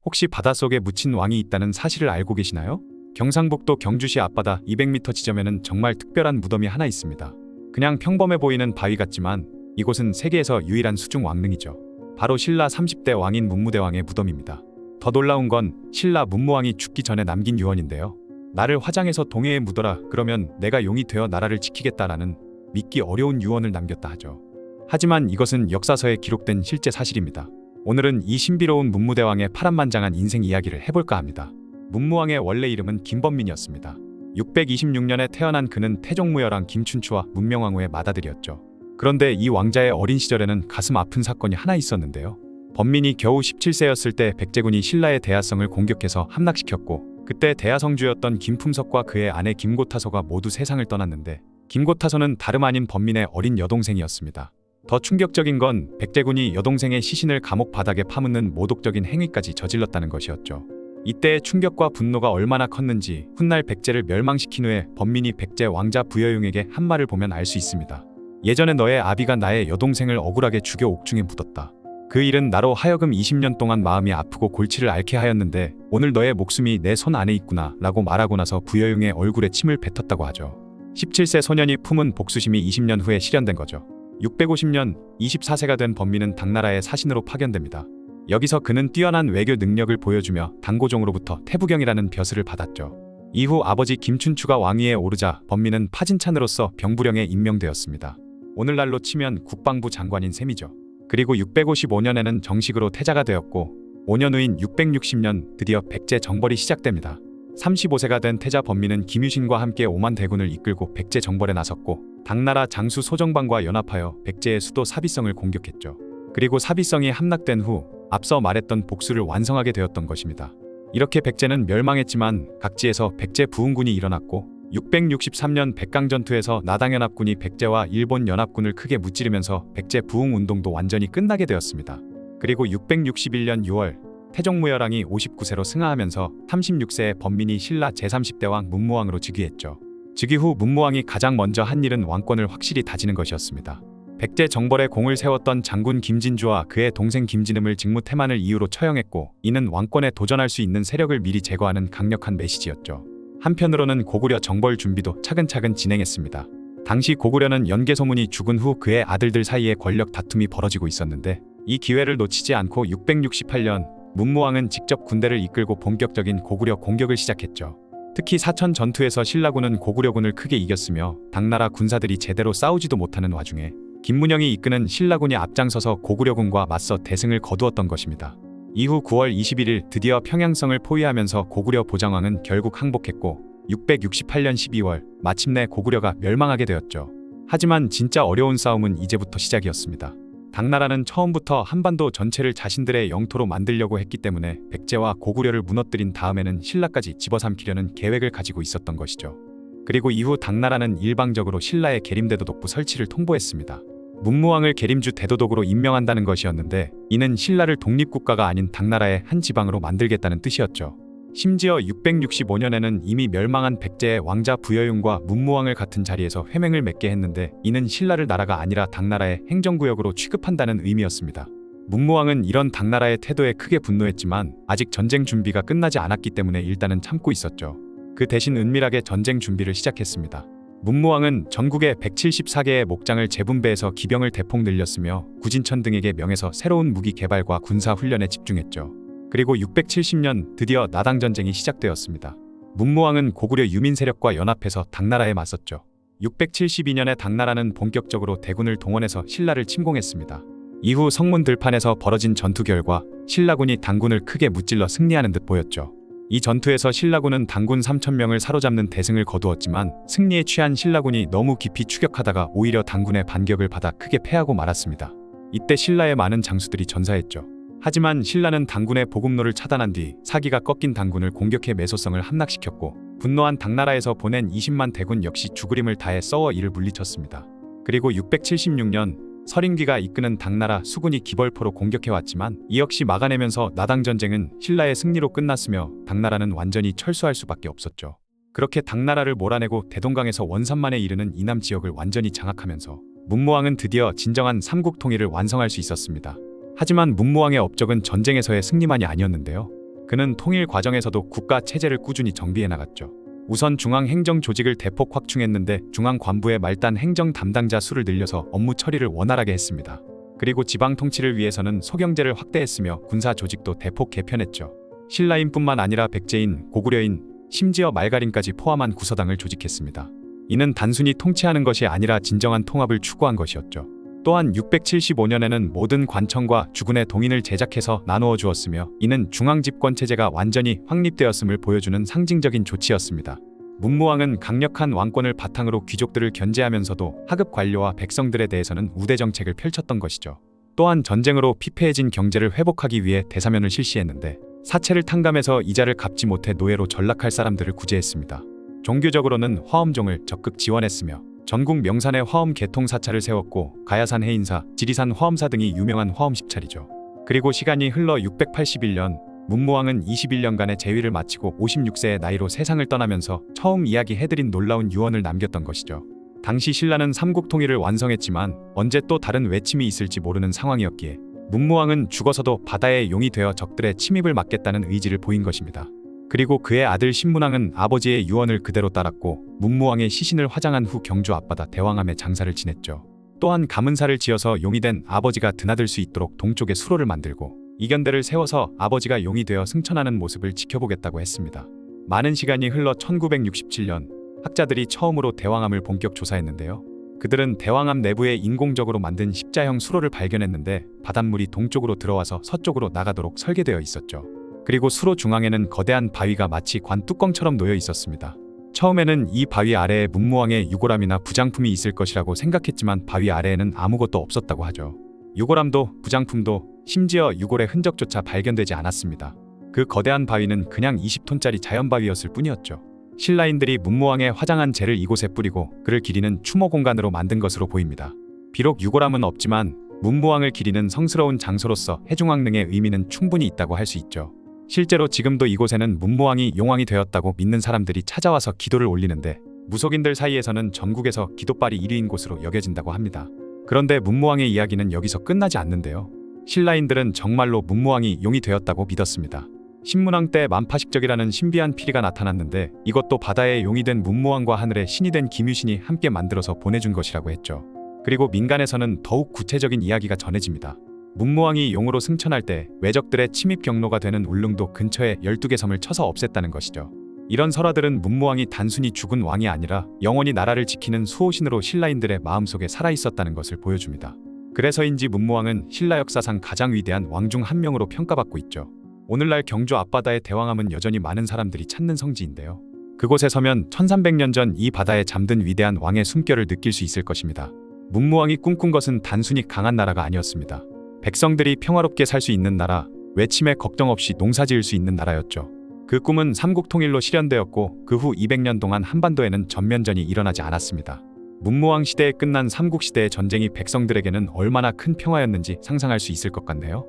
혹시 바닷속에 묻힌 왕이 있다는 사실을 알고 계시나요? 경상북도 경주시 앞바다 200m 지점에는 정말 특별한 무덤이 하나 있습니다. 그냥 평범해 보이는 바위 같지만 이곳은 세계에서 유일한 수중 왕릉이죠. 바로 신라 30대 왕인 문무대왕의 무덤입니다. 더 놀라운 건 신라 문무왕이 죽기 전에 남긴 유언인데요. 나를 화장해서 동해에 묻어라. 그러면 내가 용이 되어 나라를 지키겠다라는 믿기 어려운 유언을 남겼다 하죠. 하지만 이것은 역사서에 기록된 실제 사실입니다. 오늘은 이 신비로운 문무대왕의 파란만장한 인생 이야기를 해볼까 합니다. 문무왕의 원래 이름은 김범민이었습니다. 626년에 태어난 그는 태종무열왕 김춘추와 문명왕후의 맏아들이었죠. 그런데 이 왕자의 어린 시절에는 가슴 아픈 사건이 하나 있었는데요. 범민이 겨우 17세였을 때 백제군이 신라의 대하성을 공격해서 함락시켰고, 그때 대하성주였던 김품석과 그의 아내 김고타서가 모두 세상을 떠났는데, 김고타서는 다름 아닌 범민의 어린 여동생이었습니다. 더 충격적인 건 백제군이 여동생의 시신을 감옥 바닥에 파묻는 모독적인 행위까지 저질렀다는 것이었죠. 이때의 충격과 분노가 얼마나 컸는지 훗날 백제를 멸망시킨 후에 범민이 백제 왕자 부여용에게 한 말을 보면 알 수 있습니다. 예전에 너의 아비가 나의 여동생을 억울하게 죽여 옥중에 묻었다. 그 일은 나로 하여금 20년 동안 마음이 아프고 골치를 앓게 하였는데 오늘 너의 목숨이 내 손 안에 있구나 라고 말하고 나서 부여용의 얼굴에 침을 뱉었다고 하죠. 17세 소년이 품은 복수심이 20년 후에 실현된 거죠. 650년 24세가 된 범민은 당나라의 사신으로 파견됩니다. 여기서 그는 뛰어난 외교 능력을 보여주며 당고종으로부터 태부경이라는 벼슬을 받았죠. 이후 아버지 김춘추가 왕위에 오르자 범민은 파진찬으로서 병부령에 임명되었습니다. 오늘날로 치면 국방부 장관인 셈이죠. 그리고 655년에는 정식으로 태자가 되었고 5년 후인 660년 드디어 백제 정벌이 시작됩니다. 35세가 된 태자 범민은 김유신과 함께 오만 대군을 이끌고 백제 정벌에 나섰고 당나라 장수 소정방과 연합하여 백제의 수도 사비성을 공격했죠. 그리고 사비성이 함락된 후 앞서 말했던 복수를 완성하게 되었던 것입니다. 이렇게 백제는 멸망했지만 각지에서 백제 부흥군이 일어났고 663년 백강전투에서 나당연합군이 백제와 일본 연합군을 크게 무찌르면서 백제 부흥운동도 완전히 끝나게 되었습니다. 그리고 661년 6월 태종무열왕이 59세로 승하하면서 36세의 범민이 신라 제30대 왕 문무왕으로 즉위했죠. 즉위 후 문무왕이 가장 먼저 한 일은 왕권을 확실히 다지는 것이었습니다. 백제 정벌에 공을 세웠던 장군 김진주와 그의 동생 김진음을 직무태만을 이유로 처형했고, 이는 왕권에 도전할 수 있는 세력을 미리 제거하는 강력한 메시지였죠. 한편으로는 고구려 정벌 준비도 차근차근 진행했습니다. 당시 고구려는 연개소문이 죽은 후 그의 아들들 사이에 권력 다툼이 벌어지고 있었는데 이 기회를 놓치지 않고 668년 문무왕은 직접 군대를 이끌고 본격적인 고구려 공격을 시작했죠. 특히 사천 전투에서 신라군은 고구려군을 크게 이겼으며 당나라 군사들이 제대로 싸우지도 못하는 와중에 김문영이 이끄는 신라군이 앞장서서 고구려군과 맞서 대승을 거두었던 것입니다. 이후 9월 21일 드디어 평양성을 포위하면서 고구려 보장왕은 결국 항복했고 668년 12월 마침내 고구려가 멸망하게 되었죠. 하지만 진짜 어려운 싸움은 이제부터 시작이었습니다. 당나라는 처음부터 한반도 전체를 자신들의 영토로 만들려고 했기 때문에 백제와 고구려를 무너뜨린 다음에는 신라까지 집어삼키려는 계획을 가지고 있었던 것이죠. 그리고 이후 당나라는 일방적으로 신라의 계림대도독부 설치를 통보했습니다. 문무왕을 계림주 대도독으로 임명한다는 것이었는데 이는 신라를 독립국가가 아닌 당나라의 한 지방으로 만들겠다는 뜻이었죠. 심지어 665년에는 이미 멸망한 백제의 왕자 부여용과 문무왕을 같은 자리에서 회맹을 맺게 했는데 이는 신라를 나라가 아니라 당나라의 행정구역으로 취급한다는 의미였습니다. 문무왕은 이런 당나라의 태도에 크게 분노했지만 아직 전쟁 준비가 끝나지 않았기 때문에 일단은 참고 있었죠. 그 대신 은밀하게 전쟁 준비를 시작했습니다. 문무왕은 전국의 174개의 목장을 재분배해서 기병을 대폭 늘렸으며 구진천 등에게 명해서 새로운 무기 개발과 군사 훈련에 집중했죠. 그리고 670년 드디어 나당전쟁이 시작되었습니다. 문무왕은 고구려 유민 세력과 연합해서 당나라에 맞섰죠. 672년에 당나라는 본격적으로 대군을 동원해서 신라를 침공했습니다. 이후 성문 들판에서 벌어진 전투 결과 신라군이 당군을 크게 무찔러 승리하는 듯 보였죠. 이 전투에서 신라군은 당군 3,000명을 사로잡는 대승을 거두었지만 승리에 취한 신라군이 너무 깊이 추격하다가 오히려 당군의 반격을 받아 크게 패하고 말았습니다. 이때 신라의 많은 장수들이 전사했죠. 하지만 신라는 당군의 보급로를 차단한 뒤 사기가 꺾인 당군을 공격해 매소성을 함락시켰고 분노한 당나라에서 보낸 20만 대군 역시 죽으림을 다해 싸워 이를 물리쳤습니다. 그리고 676년 서린귀가 이끄는 당나라 수군이 기벌포로 공격해왔지만 이 역시 막아내면서 나당전쟁은 신라의 승리로 끝났으며 당나라는 완전히 철수할 수밖에 없었죠. 그렇게 당나라를 몰아내고 대동강에서 원산만에 이르는 이남 지역을 완전히 장악하면서 문무왕은 드디어 진정한 삼국 통일을 완성할 수 있었습니다. 하지만 문무왕의 업적은 전쟁에서의 승리만이 아니었는데요. 그는 통일 과정에서도 국가 체제를 꾸준히 정비해 나갔죠. 우선 중앙 행정 조직을 대폭 확충했는데 중앙 관부의 말단 행정 담당자 수를 늘려서 업무 처리를 원활하게 했습니다. 그리고 지방 통치를 위해서는 소경제를 확대했으며 군사 조직도 대폭 개편했죠. 신라인뿐만 아니라 백제인, 고구려인, 심지어 말갈인까지 포함한 구서당을 조직했습니다. 이는 단순히 통치하는 것이 아니라 진정한 통합을 추구한 것이었죠. 또한 675년에는 모든 관청과 주군의 동인을 제작해서 나누어 주었으며 이는 중앙집권체제가 완전히 확립되었음을 보여주는 상징적인 조치였습니다. 문무왕은 강력한 왕권을 바탕으로 귀족들을 견제하면서도 하급 관료와 백성들에 대해서는 우대 정책을 펼쳤던 것이죠. 또한 전쟁으로 피폐해진 경제를 회복하기 위해 대사면을 실시했는데 사채를 탕감해서 이자를 갚지 못해 노예로 전락할 사람들을 구제했습니다. 종교적으로는 화엄종을 적극 지원했으며 전국 명산에 화엄 개통 사찰을 세웠고 가야산 해인사, 지리산 화엄사 등이 유명한 화엄 십찰이죠. 그리고 시간이 흘러 681년 문무왕은 21년간의 재위를 마치고 56세의 나이로 세상을 떠나면서 처음 이야기해드린 놀라운 유언을 남겼던 것이죠. 당시 신라는 삼국 통일을 완성했지만 언제 또 다른 외침이 있을지 모르는 상황이었기에 문무왕은 죽어서도 바다의 용이 되어 적들의 침입을 막겠다는 의지를 보인 것입니다. 그리고 그의 아들 신문왕은 아버지의 유언을 그대로 따랐고 문무왕의 시신을 화장한 후 경주 앞바다 대왕암에 장사를 지냈죠. 또한 가문사를 지어서 용이 된 아버지가 드나들 수 있도록 동쪽에 수로를 만들고 이견대를 세워서 아버지가 용이 되어 승천하는 모습을 지켜보겠다고 했습니다. 많은 시간이 흘러 1967년 학자들이 처음으로 대왕암을 본격 조사했는데요. 그들은 대왕암 내부에 인공적으로 만든 십자형 수로를 발견했는데 바닷물이 동쪽으로 들어와서 서쪽으로 나가도록 설계되어 있었죠. 그리고 수로 중앙에는 거대한 바위가 마치 관 뚜껑처럼 놓여 있었습니다. 처음에는 이 바위 아래에 문무왕의 유골함이나 부장품이 있을 것이라고 생각했지만 바위 아래에는 아무것도 없었다고 하죠. 유골함도 부장품도 심지어 유골의 흔적조차 발견되지 않았습니다. 그 거대한 바위는 그냥 20톤짜리 자연바위였을 뿐이었죠. 신라인들이 문무왕의 화장한 재를 이곳에 뿌리고 그를 기리는 추모 공간으로 만든 것으로 보입니다. 비록 유골함은 없지만 문무왕을 기리는 성스러운 장소로서 해중왕릉의 의미는 충분히 있다고 할 수 있죠. 실제로 지금도 이곳에는 문무왕이 용왕이 되었다고 믿는 사람들이 찾아와서 기도를 올리는데 무속인들 사이에서는 전국에서 기도빨이 1위인 곳으로 여겨진다고 합니다. 그런데 문무왕의 이야기는 여기서 끝나지 않는데요. 신라인들은 정말로 문무왕이 용이 되었다고 믿었습니다. 신문왕 때 만파식적이라는 신비한 피리가 나타났는데 이것도 바다의 용이 된 문무왕과 하늘의 신이 된 김유신이 함께 만들어서 보내준 것이라고 했죠. 그리고 민간에서는 더욱 구체적인 이야기가 전해집니다. 문무왕이 용으로 승천할 때 외적들의 침입 경로가 되는 울릉도 근처에 12개 섬을 쳐서 없앴다는 것이죠. 이런 설화들은 문무왕이 단순히 죽은 왕이 아니라 영원히 나라를 지키는 수호신으로 신라인들의 마음속에 살아있었다는 것을 보여줍니다. 그래서인지 문무왕은 신라 역사상 가장 위대한 왕 중 한 명으로 평가받고 있죠. 오늘날 경주 앞바다의 대왕암은 여전히 많은 사람들이 찾는 성지인데요. 그곳에 서면 1300년 전 이 바다에 잠든 위대한 왕의 숨결을 느낄 수 있을 것입니다. 문무왕이 꿈꾼 것은 단순히 강한 나라가 아니었습니다. 백성들이 평화롭게 살 수 있는 나라, 외침에 걱정 없이 농사지을 수 있는 나라였죠. 그 꿈은 삼국 통일로 실현되었고 그 후 200년 동안 한반도에는 전면전이 일어나지 않았습니다. 문무왕 시대에 끝난 삼국시대의 전쟁이 백성들에게는 얼마나 큰 평화였는지 상상할 수 있을 것 같네요.